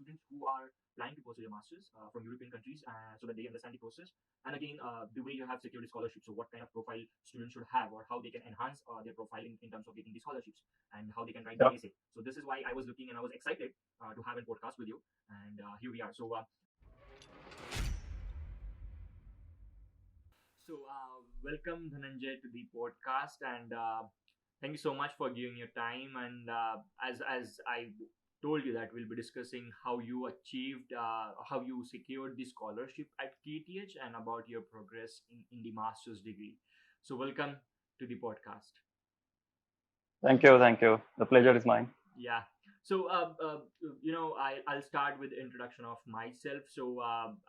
students who are planning to pursue their masters from European countries, so that they understand the process. And again, the way you have secured a scholarship, so what kind of profile students should have, or how they can enhance their profile in terms of getting the scholarships, and how they can write the Yeah. essay. So this is why I was looking and I was excited to have a podcast with you, and here we are. Welcome Dhananjay to the podcast, and thank you so much for giving your time. And as I told you that we'll be discussing how you achieved, how you secured the scholarship at KTH, and about your progress in the master's degree. So welcome to the podcast. Thank you. Thank you. The pleasure is mine. Yeah. So, I'll start with the introduction of myself. So,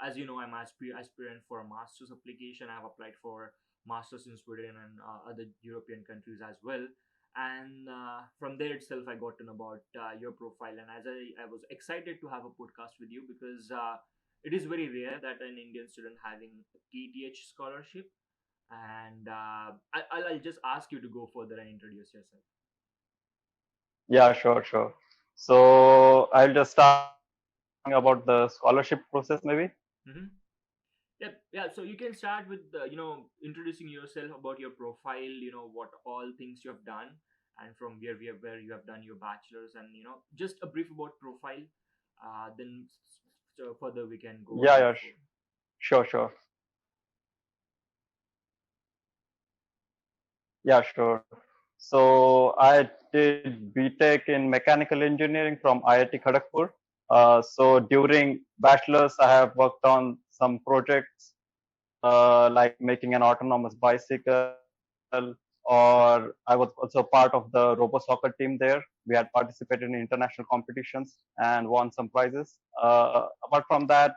as you know, I'm aspirant for a master's application. I've applied for masters in Sweden and other European countries as well. And from there itself, I got to know about your profile. And as I was excited to have a podcast with you, because it is very rare that an Indian student having a KTH scholarship. And I'll just ask you to go further and introduce yourself. Yeah, sure, sure. So I'll just start about the scholarship process, maybe. Mm-hmm. Yeah, yeah. So you can start with introducing yourself, about your profile, what all things you have done, and from where you have done your bachelor's, and just a brief about profile. Then so further we can go Yeah, and yeah, move forward. sure, sure. Yeah, sure. So I did BTech in mechanical engineering from IIT Kharagpur. So during bachelor's, I have worked on some projects like making an autonomous bicycle, or I was also part of the robo soccer team there. We had participated in international competitions and won some prizes. Apart from that,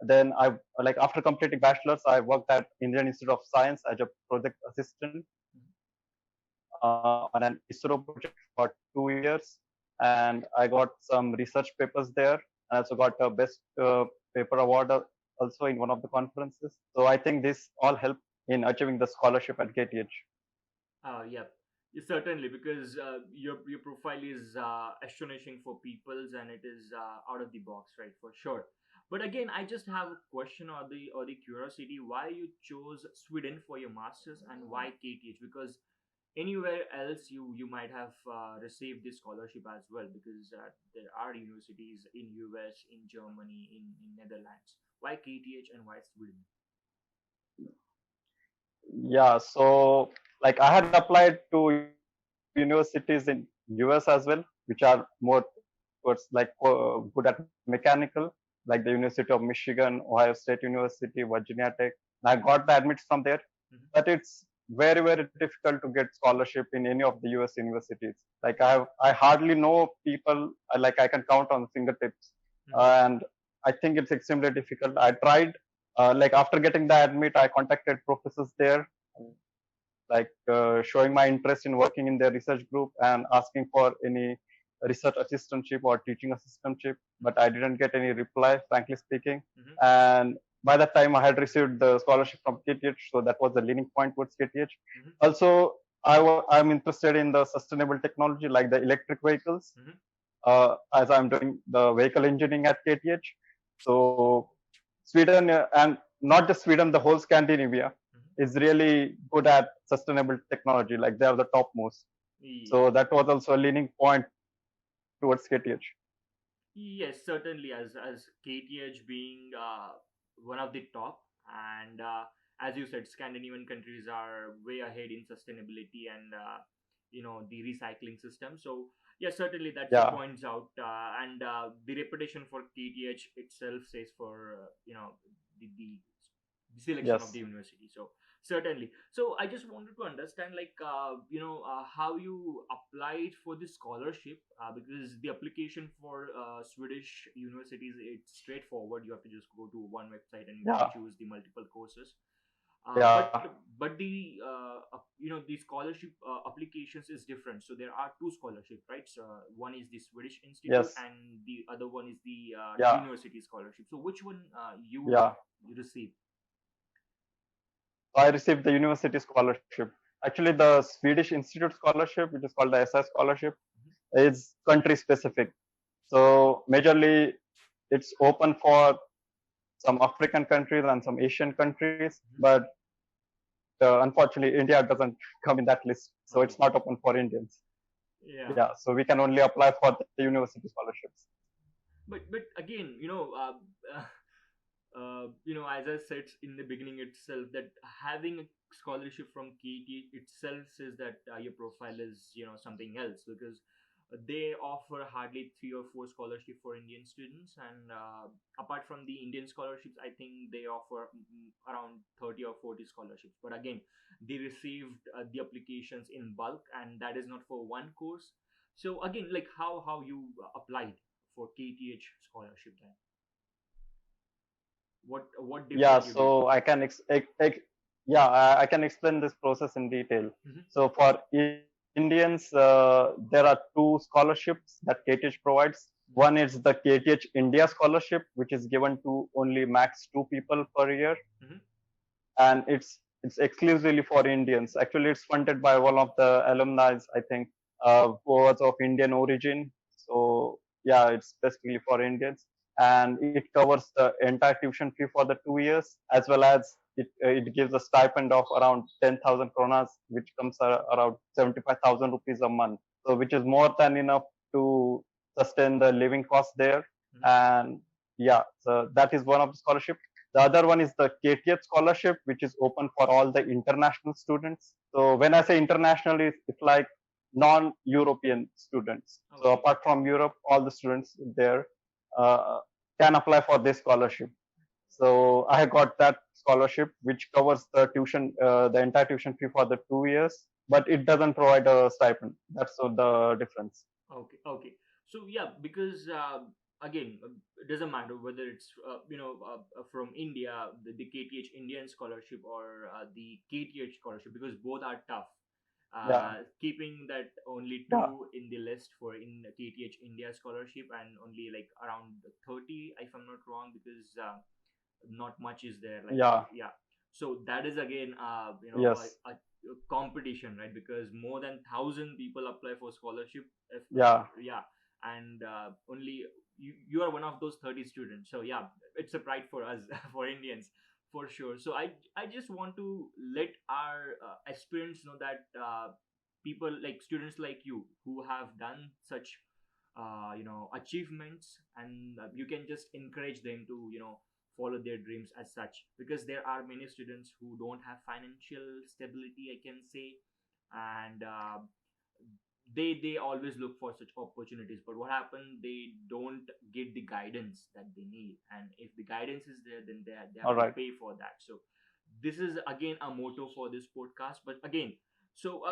then I like after completing bachelor's, I worked at Indian Institute of Science as a project assistant on an ISRO project for 2 years, and I got some research papers there. I also got a best paper award also in one of the conferences. So I think this all helped in achieving the scholarship at KTH. Yeah, certainly, because your profile is astonishing for people's, and it is out of the box, right? For sure. But again, I just have a question, or the curiosity, why you chose Sweden for your masters, and why KTH? Because anywhere else you might have received this scholarship as well, because there are universities in US, in Germany, in Netherlands. Why KTH and why Sweden? Yeah, so like I had applied to universities in US as well, which are more towards like good at mechanical, like the University of Michigan, Ohio State University, Virginia Tech. And I got the admits from there, Hmm. but it's very very difficult to get scholarship in any of the US universities. Like I hardly know people. Like I can count on fingertips, Hmm. and I think it's extremely difficult. I tried. Like after getting the admit, I contacted professors there, like showing my interest in working in their research group and asking for any research assistantship or teaching assistantship, but I didn't get any reply, frankly speaking. Hmm. And by that time, I had received the scholarship from KTH, so that was the leaning point towards KTH. Hmm. Also, I'm interested in the sustainable technology, like the electric vehicles, Hmm. as I'm doing the vehicle engineering at KTH. So Sweden, and not just Sweden, the whole Scandinavia is really good at sustainable technology. Like they are the topmost. Yeah. So that was also a leaning point towards KTH. Yes, certainly. As KTH being one of the top, and as you said, Scandinavian countries are way ahead in sustainability and the recycling system. So yeah, certainly that Yeah. points out, and the reputation for KTH itself says for the selection of the Yes. university. So certainly. So I just wanted to understand, like, how you applied for the scholarship, because the application for Swedish universities, it's straightforward. You have to just go to one website and Yeah. choose the multiple courses. But Yeah. the scholarship applications is different. So there are two scholarship, right? So one is the Swedish Institute, Yes. and the other one is the Yeah. university scholarship. So which one Yeah. you receive? So I received the university scholarship. Actually, the Swedish Institute scholarship, which is called the SI scholarship, Mhm. is country specific. So majorly it's open for some African countries and some Asian countries, but unfortunately India doesn't come in that list, so it's Okay. not open for Indians. Yeah. Yeah, so we can only apply for the university scholarships. But again, as I said in the beginning itself, that having a scholarship from KT itself says that your profile is something else, because they offer hardly 3 or 4 scholarships for Indian students, and apart from the Indian scholarships, I think they offer around 30 or 40 scholarships. But again, they received the applications in bulk, and that is not for one course. So again, like how you applied for KTH scholarship then? What Yeah, different you did? so I can I can explain this process in detail. Mm-hmm. So for Indians, there are two scholarships that KTH provides. Mm-hmm. One is the KTH India scholarship, which is given to only max 2 people per year, Mm-hmm. and it's exclusively for Indians. Actually, it's funded by one of the alumni, I think, who was of Indian origin. So yeah, it's specifically for Indians, and it covers the entire tuition fee for the 2 years, as well as it gives a stipend of around 10,000 kronas, which comes around 75,000 rupees a month. So which is more than enough to sustain the living cost there. Mm-hmm. And yeah, so that is one of the scholarship. The other one is the KTH scholarship, which is open for all the international students. So when I say international, it's like non-European students. So Okay. apart from Europe, all the students there uh, can apply for this scholarship. So I got that scholarship, which covers the entire tuition fee for the 2 years, but it doesn't provide a stipend. That's the difference. Okay. Okay. So yeah, because again, it doesn't matter whether it's from India, the KTH Indian scholarship, or the KTH scholarship, because both are tough. Yeah, Keeping that only yeah, two in the list for in KTH India scholarship, and only like around 30, if I'm not wrong, because not much is there. Like yeah, yeah, so that is again yes, a competition, right? Because more than 1,000 people apply for scholarship. If yeah, yeah, and only you are one of those 30 students. So yeah, it's a pride for us for Indians for sure. So I just want to let our aspirants know that people like students like you who have done such achievements, and you can just encourage them to follow their dreams as such, because there are many students who don't have financial stability, I can say, and they always look for such opportunities, but what happened, they don't get the guidance that they need, and if the guidance is there, then they all have to right. pay for that. So this is again a motto for this podcast. But again, so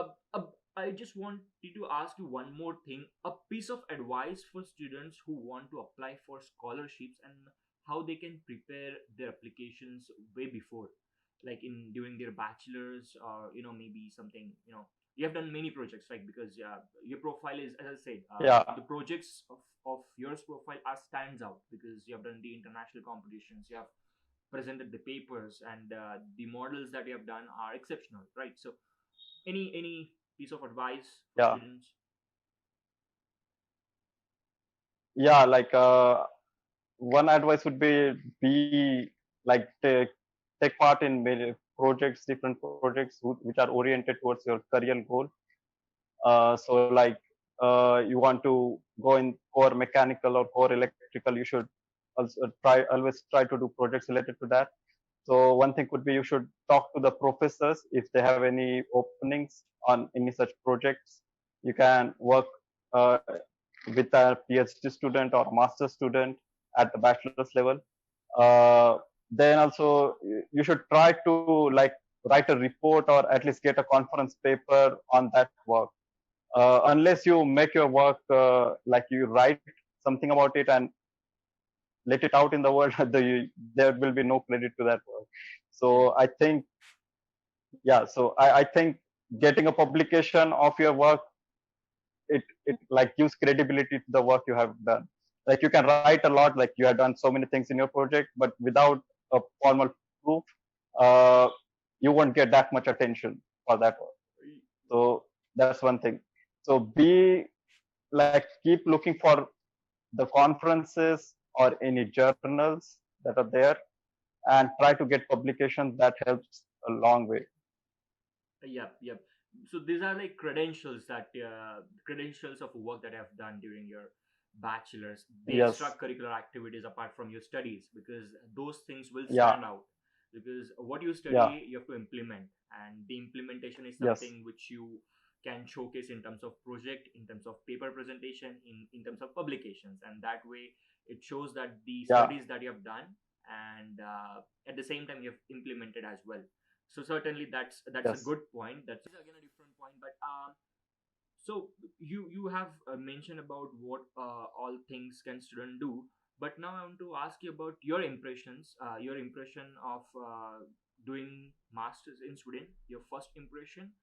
I just wanted to ask you one more thing, a piece of advice for students who want to apply for scholarships, and how they can prepare their applications way before, like in during their bachelors, or maybe something, you have done many projects, right? Because your profile is, as I said, Yeah, the projects of yours profile are stands out, because you have done the international competitions, you have presented the papers, and the models that you have done are exceptional, right? So any piece of advice for yeah, students? yeah. Like one advice would be like take part in many projects, different projects which are oriented towards your career goal. So like you want to go in core mechanical or core electrical, you should also always try to do projects related to that. So one thing could be you should talk to the professors if they have any openings on any such projects. You can work uh, with a PhD student or master student at the bachelor's level. Uh, then also you should try to like write a report or at least get a conference paper on that work. Unless you make your work like you write something about it and let it out in the world, there will be no credit to that work. Yeah. So I think, yeah, so I think getting a publication of your work, it like gives credibility to the work you have done. Like you can write a lot, like you have done so many things in your project, but without a formal proof, uh, you won't get that much attention for that work. So that's one thing. So be like keep looking for the conferences or any journals that are there, and try to get publications. That helps a long way. Yep, yep. So these are like credentials that credentials of work that I've done during your bachelor's, the Yes. extracurricular activities apart from your studies, because those things will Yeah. stand out. Because what you Yeah. study, you have to implement, and the implementation is Yes. something which you can showcase in terms of project, in terms of paper presentation, in terms of publications, and that way it shows that the Yeah. studies that you have done, and at the same time you have implemented as well. So certainly that's a Yes. good point. That's again a different point. But so you have mentioned about what all things can student do. But now I want to ask you about your impressions, your impression of doing masters in Sweden, your first impression,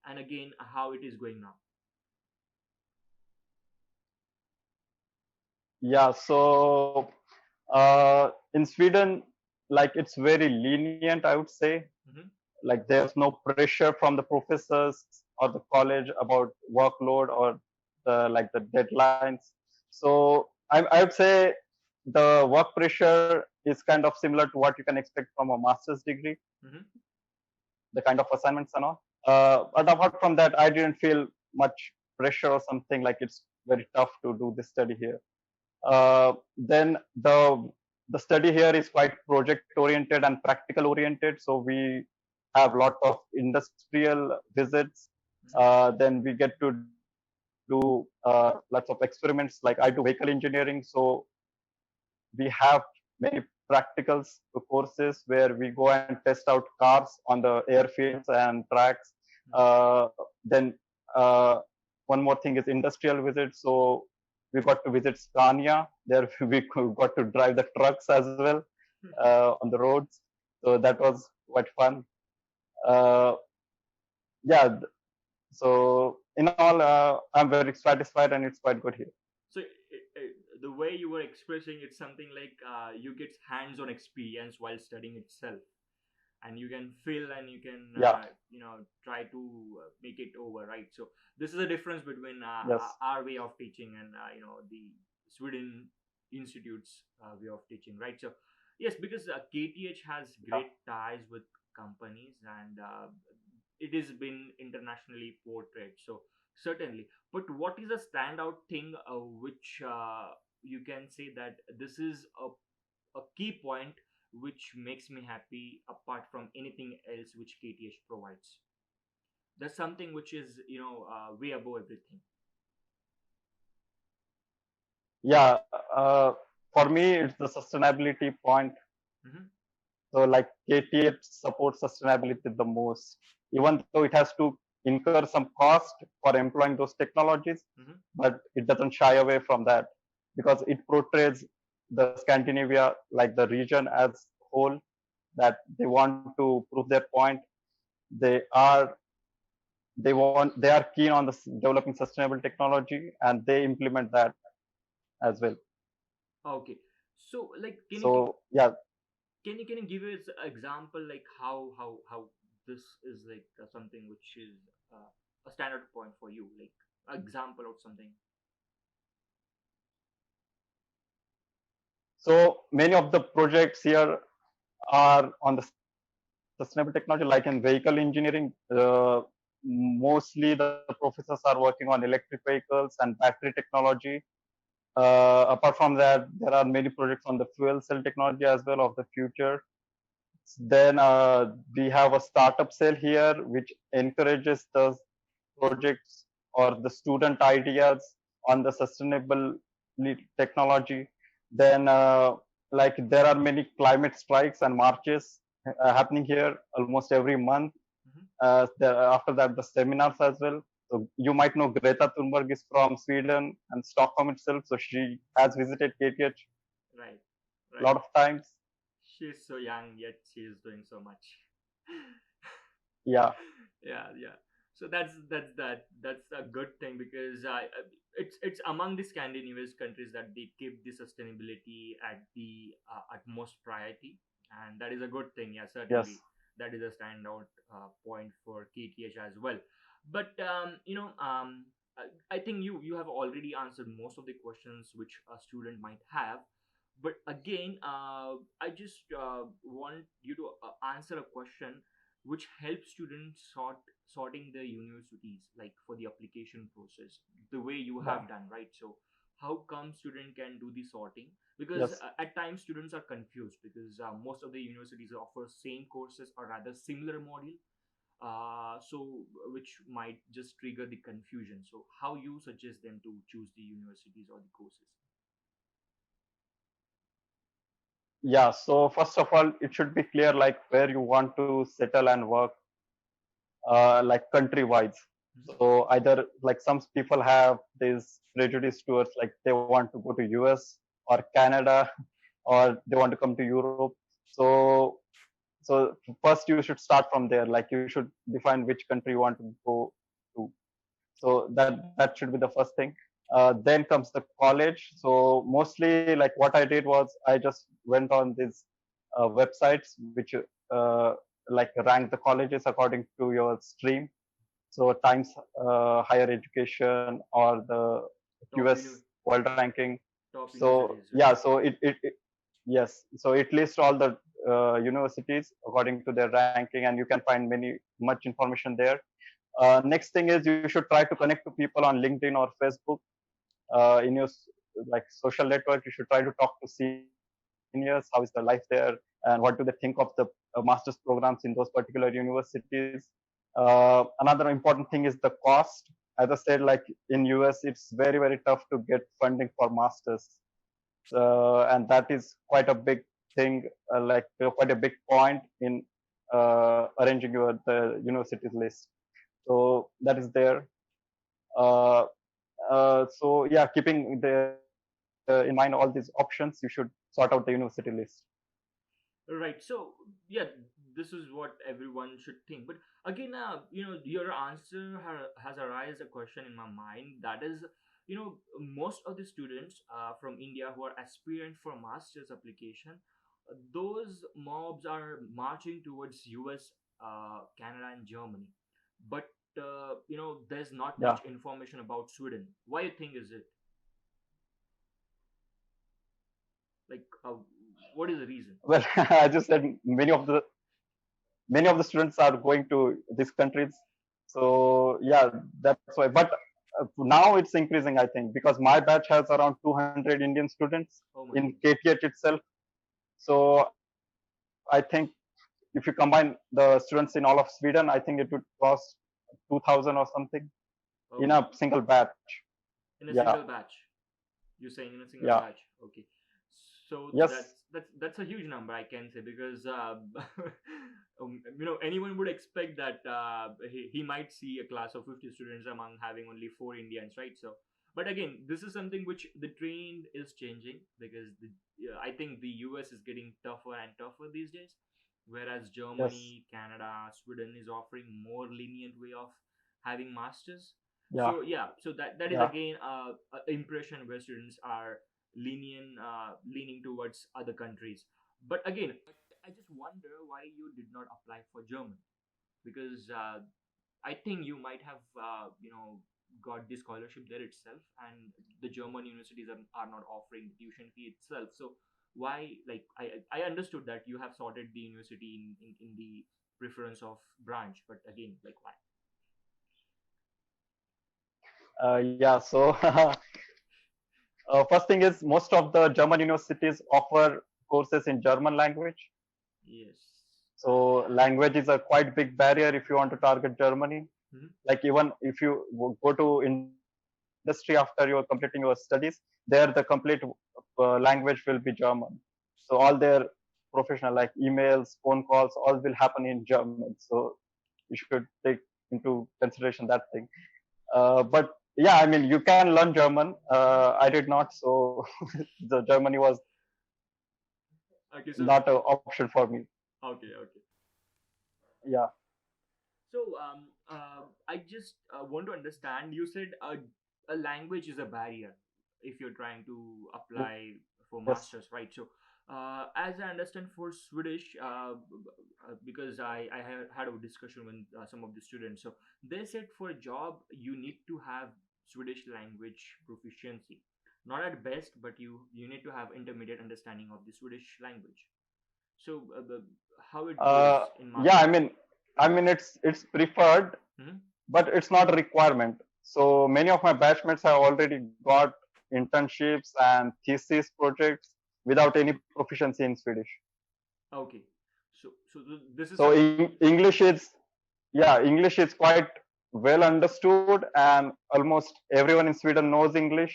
and again how it is going now. Yeah. So in Sweden, like it's very lenient, I would say. Mm-hmm. Like there's no pressure from the professors or the college about workload or the deadlines. So I would say the work pressure is kind of similar to what you can expect from a master's degree, Mm-hmm. the kind of assignments and all. But apart from that, I didn't feel much pressure or something like it's very tough to do this study here. Then the study here is quite project oriented and practical oriented. So we have lot of industrial visits. Mm-hmm. Then we get to do lots of experiments. Like I do vehicle engineering, so we have many practicals courses where we go and test out cars on the airfields and tracks. Then uh, one more thing is industrial visits. So we got to visit Scania. There we got to drive the trucks as well on the roads. So that was quite fun. Uh, yeah. So in all, I'm very satisfied and it's quite good here. So the way you were expressing it's something like you get hands-on experience while studying itself, and you can feel and you can Yeah. try to make it over, right? So this is a difference between Yes. our way of teaching and the Sweden institutes way of teaching, right? So yes, because KTH has Yeah. great ties with companies, and it has been internationally portrayed, so certainly. But what is a standout thing which you can say that this is a key point which makes me happy apart from anything else which KTH provides? That's something which is way above everything. Yeah. For me, it's the sustainability point. Mm-hmm. So like KTH supports sustainability the most, even though it has to incur some cost for employing those technologies, Mm-hmm. but it doesn't shy away from that because it portrays the Scandinavia, like the region as whole, that they want to prove their point. They are they are keen on developing sustainable technology and they implement that as well. Okay, so like So yeah, can you give us an example like how this is like something which is a standard point for you, like example of something. so many of the projects here are on the sustainable technology, like in vehicle engineering. Mostly the professors are working on electric vehicles and battery technology. Apart from that, there are many projects on the fuel cell technology as well of the future. Then we have a startup cell here, which encourages the projects or the student ideas on the sustainable technology. Then, like there are many climate strikes and marches happening here almost every month. Mm-hmm. After that, the seminars as well. So you might know Greta Thunberg is from Sweden and Stockholm itself. So she has visited KTH Right, a right. lot of times. She's so young yet she is doing so much. Yeah. Yeah, yeah. So that's a good thing because it's among the Scandinavian countries that they keep the sustainability at the utmost priority, and that is a good thing. Yeah, Yes. certainly that is a standout point for KTH as well. But I think you have already answered most of the questions which a student might have. But again, I just want you to answer a question which helps students sorting the universities, like for the application process, the way you Yeah. have done, right? So how come student can do the sorting? Because Yes. at times students are confused because most of the universities offer same courses or rather similar module, so which might just trigger the confusion. So how you suggest them to choose the universities or the courses? Yeah. So first of all, it should be clear like where you want to settle and work, like country wise. Mhm. So either like some people have this prejudice towards like they want to go to US or Canada or they want to come to Europe. So so first you should start from there. Like you should define which country you want to go to. So that should be the first thing. Then comes the college. So mostly like what I did was I just went on these websites which like rank the colleges according to your stream. So Times Higher Education or the top uni- US World Ranking. Top So universities, right? yeah, so it yes, so it lists all the universities according to their ranking, and you can find much information there. Next thing is you should try to connect to people on LinkedIn or Facebook in your like social network. You should try to talk to seniors. How is the life there, and what do they think of the master's programs in those particular universities? Another important thing is the cost. As I said, like in US, it's very tough to get funding for masters, and that is quite a big thing, like quite a big point in arranging your the universities list. So that is there. Uh, so yeah, keeping in mind all these options, you should sort out the university list. Right. So yeah, this is what everyone should think. But again, your answer has arised a question in my mind. That is, most of the students from India who are aspirant for master's application, those mobs are marching towards US, Canada, and Germany. But there's not Yeah. much information about Sweden. Why you think is it? Like, what is the reason? Well, I just said many of the students are going to these countries. So yeah, that's why. But now it's increasing, I think, because my batch has around 200 Indian students Oh my in god. KTH itself. So I think if you combine the students in all of Sweden, I think it would cost 2,000 or something in Oh, a single batch. in a Yeah, single batch. You're saying in a single yeah, batch. Okay. So yes, that's a huge number, I can say, because anyone would expect that he might see a class of 50 students among having only four Indians, right? So, but again, this is something which the trend is changing because I think the US is getting tougher and tougher these days, whereas yes, Germany, Canada, Sweden is offering more lenient way of having masters. yeah, So yeah, so that is yeah. again a impression where students are leaning towards other countries. But again, I just wonder why you did not apply for German, because I think you might have got the scholarship there itself, and the German universities are not offering tuition fee itself. So why, like, I understood that you have sorted the university in the preference of branch, but again, like, why? Yeah, so first thing is most of the German universities offer courses in German language. Yes. So language is a quite big barrier if you want to target Germany. Mhm. Like even if you go to industry after you're completing your studies, there the complete language will be German. So all their professional like emails, phone calls, all will happen in German. So you should take into consideration that thing. But yeah, I mean, you can learn German. I did not, so the Germany was Okay, so not an option for me. okay. Yeah. So I just want to understand. You said a language is a barrier if you're trying to apply for Yes. masters, right? So as I understand, for Swedish, because I had a discussion with some of the students, so they said for a job you need to have Swedish language proficiency. Not at best, but you need to have intermediate understanding of the Swedish language. So how it Uh, goes in yeah, masters? it's preferred, Hmm. but it's not a requirement. So many of my batchmates have already got internships and thesis projects without any proficiency in Swedish. Okay, so this is So something. English is, yeah, English is quite well understood, and almost everyone in Sweden knows English,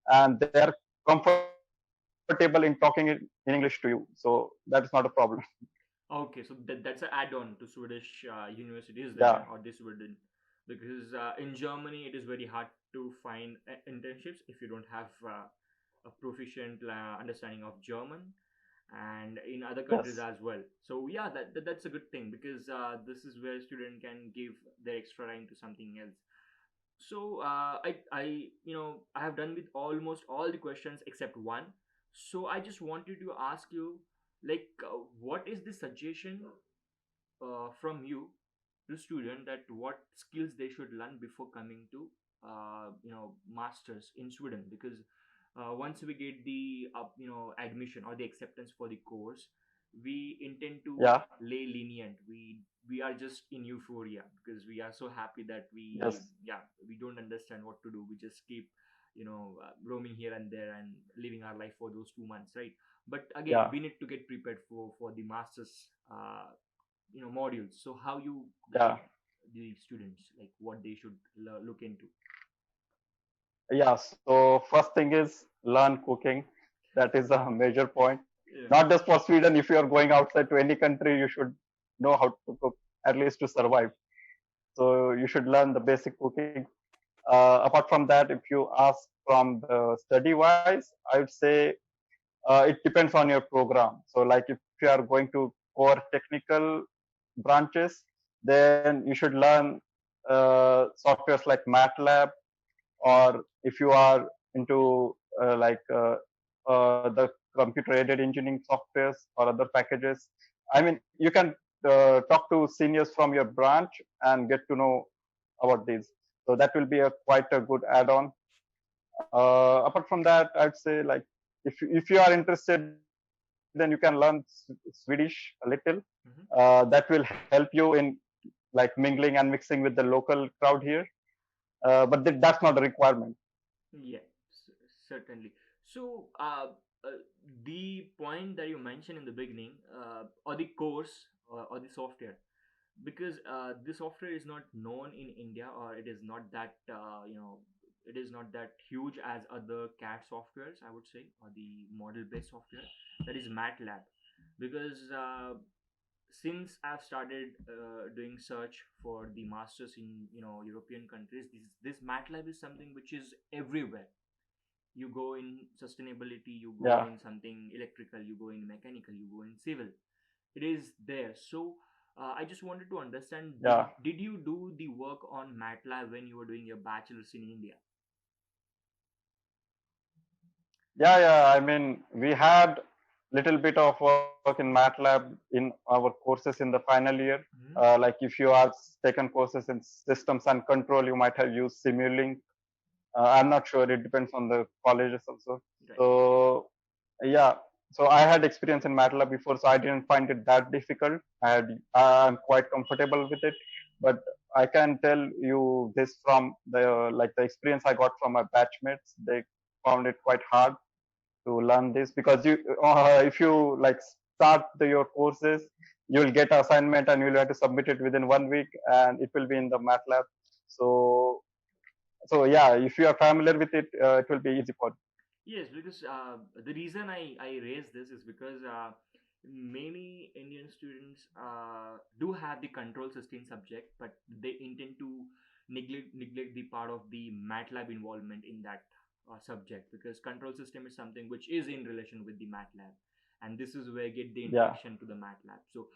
and they are comfortable in talking in English to you. So that is not a problem. Okay, so that's an add-on to Swedish universities then, Yeah, or this Sweden, because in Germany it is very hard to find internships if you don't have a proficient understanding of German, and in other countries yes, as well. So yeah, that's a good thing, because this is where student can give their extra time to something else. So I have done with almost all the questions except one. So I just wanted to ask you, like, what is the suggestion from you to student, that what skills they should learn before coming to masters in Sweden? Because once we get the admission or the acceptance for the course, we intend to yeah, lay lenient. We are just in euphoria, because we are so happy that we, yes, yeah, we don't understand what to do. We just keep roaming here and there and living our life for those 2 months, right? But again, yeah, we need to get prepared for the masters modules. So how you yeah, guide the students, like what they should look into? yeah. So first thing is learn cooking. That is a major point. Yeah. Not just for Sweden. If you are going outside to any country, you should know how to cook at least to survive. So you should learn the basic cooking. Apart from that, if you ask from the study wise, I would say it depends on your program. So like if you are going to core technical branches, then you should learn softwares like MATLAB, or if you are into the computer aided engineering softwares or other packages, I mean, you can talk to seniors from your branch and get to know about these. So that will be a quite a good add-on. Apart from that, I'd say like if you are interested, then you can learn Swedish a little. Hmm. That will help you in like mingling and mixing with the local crowd here. But that's not a requirement. Yeah, certainly. So the point that you mentioned in the beginning, or the course, or the software, because the software is not known in India, or it is not that it is not that huge as other CAD softwares, I would say, or the model based software, that is MATLAB. Because since I've started doing search for the masters in European countries, this MATLAB is something which is everywhere. You go in sustainability, you go Yeah, in something electrical, you go in mechanical, you go in civil, it is there. So I just wanted to understand, yeah, did you do the work on MATLAB when you were doing your bachelor's in India? yeah. I mean, we had little bit of work in MATLAB in our courses in the final year. Hmm. Like if you are taken courses in systems and control, you might have used Simulink. I'm not sure. It depends on the colleges also. Right. So yeah. So I had experience in MATLAB before, so I didn't find it that difficult. I'm quite comfortable with it. But I can tell you this from the experience I got from my batchmates. They found it quite hard to learn this, because if you like start your courses, you will get assignment and you will have to submit it within 1 week, and it will be in the MATLAB. So yeah, if you are familiar with it, it will be easy for you. Yes, because the reason I raise this is because many Indian students do have the control system subject, but they intend to neglect the part of the MATLAB involvement in that subject, because control system is something which is in relation with the MATLAB, and this is where get the Yeah, introduction to the MATLAB. So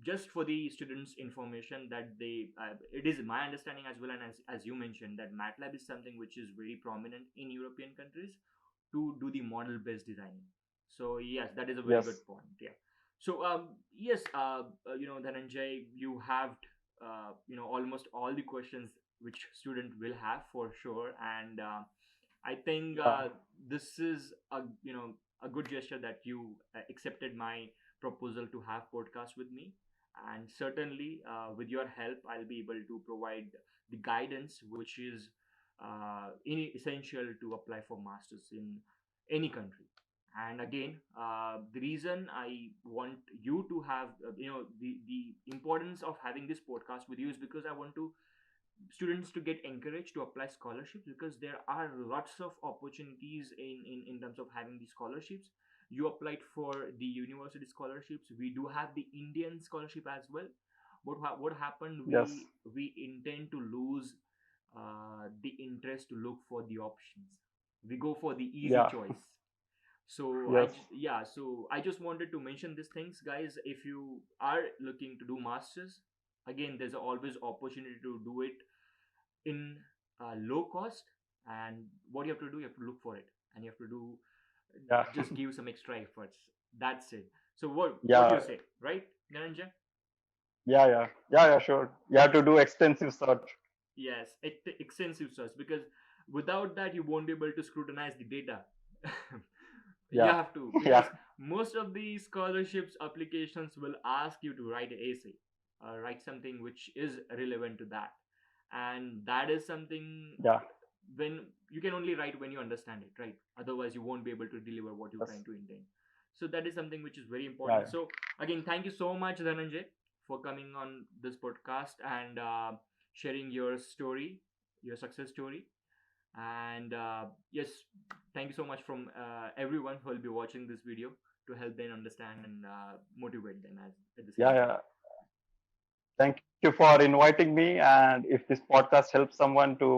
just for the students information, that they it is my understanding as well, and as you mentioned, that MATLAB is something which is very prominent in European countries to do the model based designing. So yes, that is a very yes, good point. Yeah. So yes, Dhananjay, you have almost all the questions which student will have for sure. And I think Yeah. this is a a good gesture that you accepted my proposal to have podcast with me. And certainly, with your help, I'll be able to provide the guidance which is essential to apply for masters in any country. And again, the reason I want you to have the importance of having this podcast with you is because I want to students to get encouraged to apply scholarships, because there are lots of opportunities in terms of having these scholarships. You applied for the university scholarships. We do have the Indian scholarship as well. What happened, Yes. we intend to lose the interest to look for the options. We go for the easy Yeah. choice. So Yes. yeah, so I just wanted to mention these things, guys. If you are looking to do masters, again, there's always opportunity to do it in low cost. And what you have to do, you have to look for it, and you have to do Yeah. just give some extra efforts. That's it. So what do you Yeah. say, right, Dhananjay? Yeah. Yeah. Yeah. Yeah. Sure. You have to do extensive search. Yes, extensive search, because without that you won't be able to scrutinize the data. You Yeah. have to, Yeah. because most of the scholarships applications will ask you to write an essay, write something which is relevant to that. And that is something Yeah. when you can only write when you understand it, right? Otherwise you won't be able to deliver what you're Yes. trying to intend. So that is something which is very Yeah. important. So again, thank you so much, Dhananjay, for coming on this podcast and sharing your story, your success story. And yes, thank you so much from everyone who will be watching this video, to help them understand and motivate them as at the Yeah. same time. Yeah. Thank you for inviting me. And if this podcast helps someone to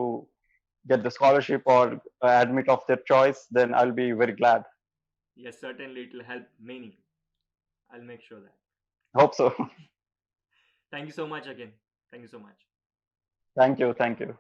get the scholarship or admit of their choice, then I'll be very glad. Yes, certainly it will help many. I'll make sure that. Hope so. Thank you so much again. Thank you so much. Thank you. Thank you.